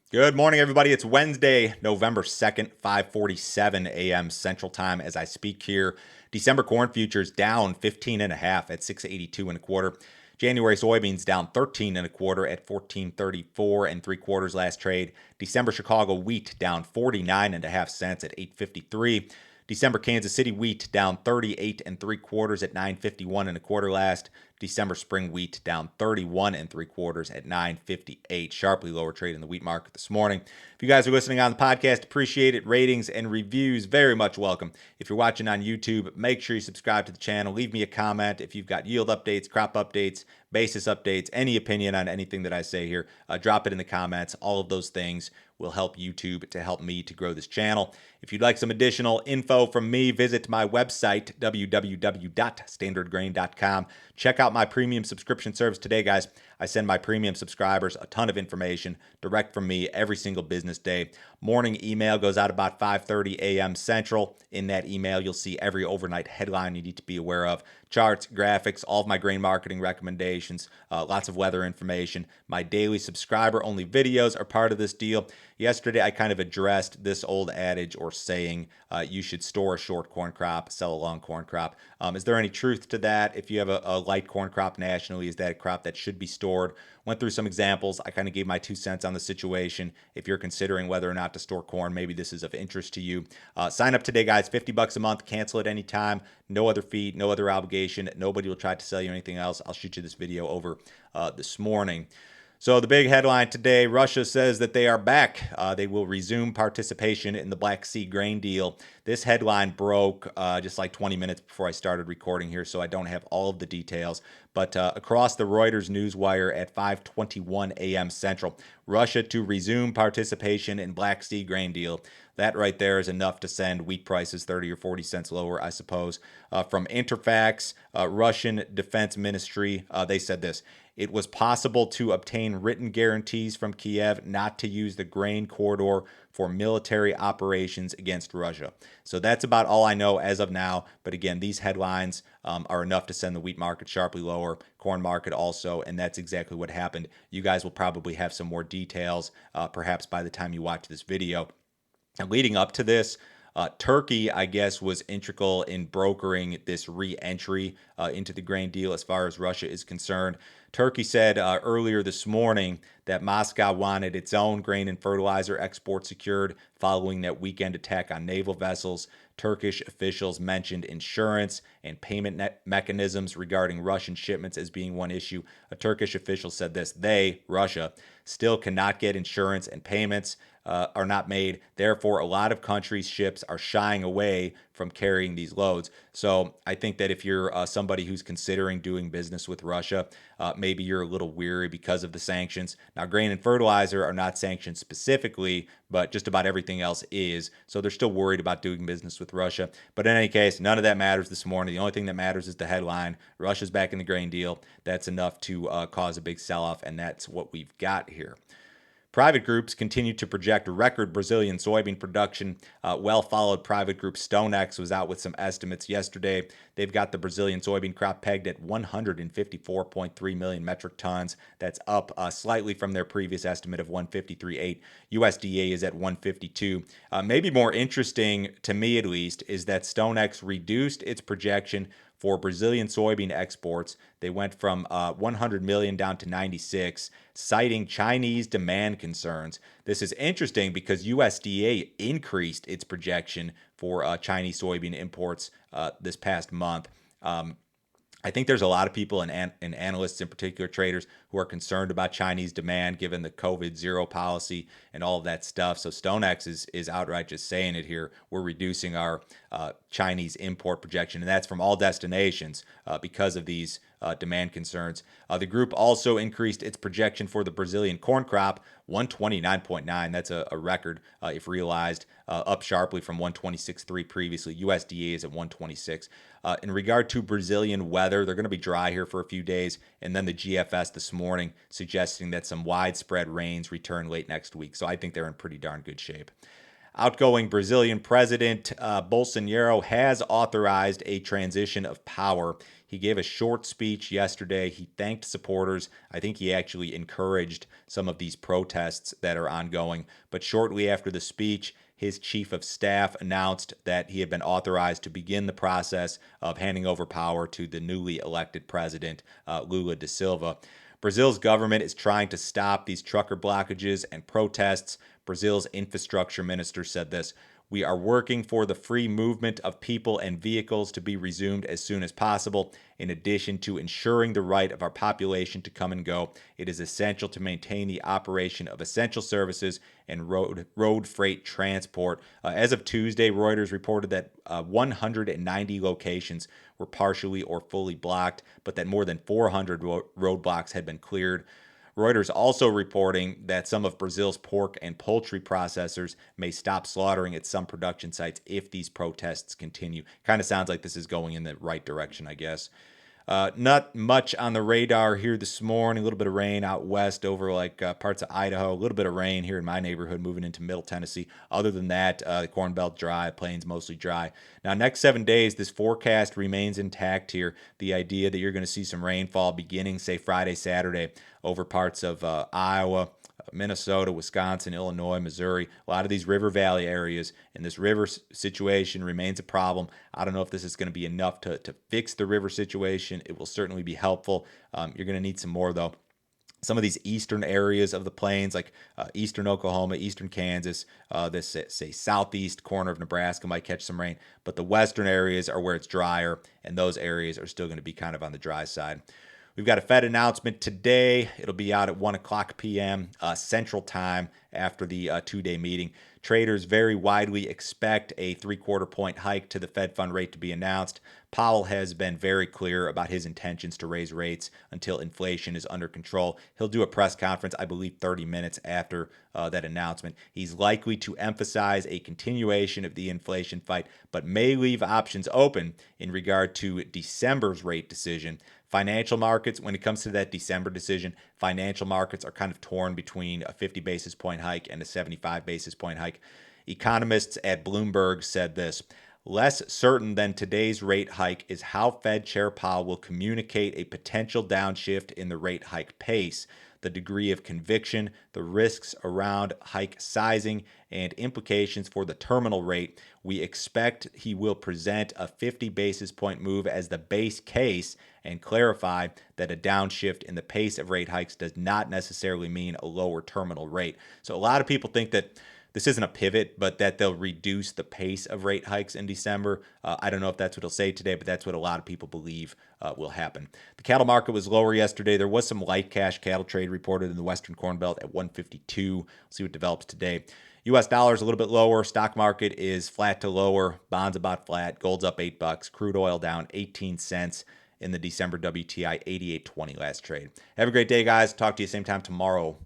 Good morning, everybody. It's Wednesday, November 2nd, 5:47 a.m. Central Time as I speak here. December corn futures down 15 and a half at 682 and a quarter. January soybeans down 13 and a quarter at 1434 and three quarters last trade. December Chicago wheat down 49 and a half cents at 853. December Kansas City wheat down 38 and three quarters at 951 and a quarter last. December spring wheat down 31 and three quarters at 958. Sharply lower trade in the wheat market this morning. If you guys are listening on the podcast, appreciate it. Ratings and reviews very much welcome. If you're watching on YouTube, make sure you subscribe to the channel. Leave me a comment if you've got yield updates, crop updates, basis updates, any opinion on anything that I say here. Drop it in the comments. All of those things will help YouTube to help me to grow this channel. If you'd like some additional info from me, visit my website, www.standardgrain.com. Check out my premium subscription service today, guys. I send my premium subscribers a ton of information direct from me every single business day. Morning email goes out about 5:30 a.m. Central. In that email, you'll see every overnight headline you need to be aware of. Charts, graphics, all of my grain marketing recommendations, lots of weather information. My daily subscriber-only videos are part of this deal. Yesterday, I kind of addressed this old adage or saying, you should store a short corn crop, sell a long corn crop. Is there any truth to that? If you have a light corn crop nationally, is that a crop that should be stored? Went through some examples. I kind of gave my 2 cents on the situation. If you're considering whether or not to store corn, maybe this is of interest to you. Sign up today, guys. $50 a month. Cancel at any time. No other fee, no other obligation. Nobody will try to sell you anything else. I'll shoot you this video over this morning. So the big headline today, Russia says that they are back. They will resume participation in the Black Sea grain deal. This headline broke just like 20 minutes before I started recording here, so I don't have all of the details. But across the Reuters newswire at 5:21 a.m. Central, Russia to resume participation in Black Sea grain deal. That right there is enough to send wheat prices 30 or 40 cents lower, I suppose. From Interfax, Russian Defense Ministry, they said this. It was possible to obtain written guarantees from Kiev not to use the grain corridor for military operations against Russia. So that's about all I know as of now. But again, these headlines are enough to send the wheat market sharply lower, corn market also, and that's exactly what happened. You guys will probably have some more details perhaps by the time you watch this video. And leading up to this, Turkey, I guess, was integral in brokering this re-entry into the grain deal as far as Russia is concerned. Turkey said earlier this morning that Moscow wanted its own grain and fertilizer export secured following that weekend attack on naval vessels. Turkish officials mentioned insurance and payment mechanisms regarding Russian shipments as being one issue. A Turkish official said this: they, Russia, still cannot get insurance and payments are not made. Therefore, a lot of countries' ships are shying away from carrying these loads. So I think that if you're somebody who's considering doing business with Russia, maybe you're a little weary because of the sanctions. Now, grain and fertilizer are not sanctioned specifically, but just about everything else is. So they're still worried about doing business with Russia. But in any case, none of that matters this morning. The only thing that matters is the headline. Russia's back in the grain deal. That's enough to cause a big sell-off, and that's what we've got here. Private groups continue to project record Brazilian soybean production. Well-followed private group StoneX was out with some estimates yesterday. They've got the Brazilian soybean crop pegged at 154.3 million metric tons. That's up slightly from their previous estimate of 153.8. USDA is at 152. Maybe more interesting, to me at least, is that StoneX reduced its projection for Brazilian soybean exports. They went from 100 million down to 96, citing Chinese demand concerns. This is interesting because USDA increased its projection for Chinese soybean imports this past month. I think there's a lot of people and analysts, in particular traders, who are concerned about Chinese demand given the COVID zero policy and all of that stuff. So StoneX is outright just saying it here. We're reducing our Chinese import projection, and that's from all destinations because of these demand concerns. The group also increased its projection for the Brazilian corn crop, 129.9. That's a record if realized, up sharply from 126.3 previously. USDA is at 126. In regard to Brazilian weather, they're going to be dry here for a few days, and then the GFS this morning suggesting that some widespread rains return late next week. So I think they're in pretty darn good shape. Outgoing Brazilian President Bolsonaro has authorized a transition of power. He gave a short speech yesterday. He thanked supporters. I think he actually encouraged some of these protests that are ongoing. But shortly after the speech, his chief of staff announced that he had been authorized to begin the process of handing over power to the newly elected president, Lula da Silva. Brazil's government is trying to stop these trucker blockages and protests. Brazil's infrastructure minister said this: "We are working for the free movement of people and vehicles to be resumed as soon as possible. In addition to ensuring the right of our population to come and go, it is essential to maintain the operation of essential services and road freight transport." As of Tuesday, Reuters reported that 190 locations were partially or fully blocked, but that more than 400 roadblocks had been cleared. Reuters also reporting that some of Brazil's pork and poultry processors may stop slaughtering at some production sites if these protests continue. Kind of sounds like this is going in the right direction, I guess. Not much on the radar here this morning. A little bit of rain out west over parts of Idaho. A little bit of rain here in my neighborhood moving into Middle Tennessee. Other than that, the Corn Belt dry, plains mostly dry. Now, next 7 days, this forecast remains intact here. The idea that you're going to see some rainfall beginning, say, Friday, Saturday over parts of Iowa, Minnesota, Wisconsin, Illinois, Missouri, a lot of these river valley areas, and this river situation remains a problem. I don't know if this is going to be enough to fix the river situation. It will certainly be helpful. You're going to need some more, though. Some of these eastern areas of the plains, like eastern Oklahoma, eastern Kansas, this, say, southeast corner of Nebraska might catch some rain, but the western areas are where it's drier, and those areas are still going to be kind of on the dry side. We've got a Fed announcement today. It'll be out at 1 o'clock p.m. Central Time after the two-day meeting. Traders very widely expect a 3/4 point hike to the Fed fund rate to be announced. Powell has been very clear about his intentions to raise rates until inflation is under control. He'll do a press conference, I believe, 30 minutes after that announcement. He's likely to emphasize a continuation of the inflation fight, but may leave options open in regard to December's rate decision. Financial markets, when it comes to that December decision, financial markets are kind of torn between a 50 basis point hike and a 75 basis point hike. Economists at Bloomberg said this: "Less certain than today's rate hike is how Fed Chair Powell will communicate a potential downshift in the rate hike pace, the degree of conviction, the risks around hike sizing, and implications for the terminal rate. We expect he will present a 50 basis point move as the base case and clarify that a downshift in the pace of rate hikes does not necessarily mean a lower terminal rate." So a lot of people think that this isn't a pivot, but that they'll reduce the pace of rate hikes in December. I don't know if that's what he'll say today, but that's what a lot of people believe will happen. The cattle market was lower yesterday. There was some light cash cattle trade reported in the Western Corn Belt at 152. We'll see what develops today. U.S. dollar is a little bit lower. Stock market is flat to lower. Bonds about flat. Gold's up $8. Crude oil down 18 cents in the December WTI 88.20 last trade. Have a great day, guys. Talk to you same time tomorrow.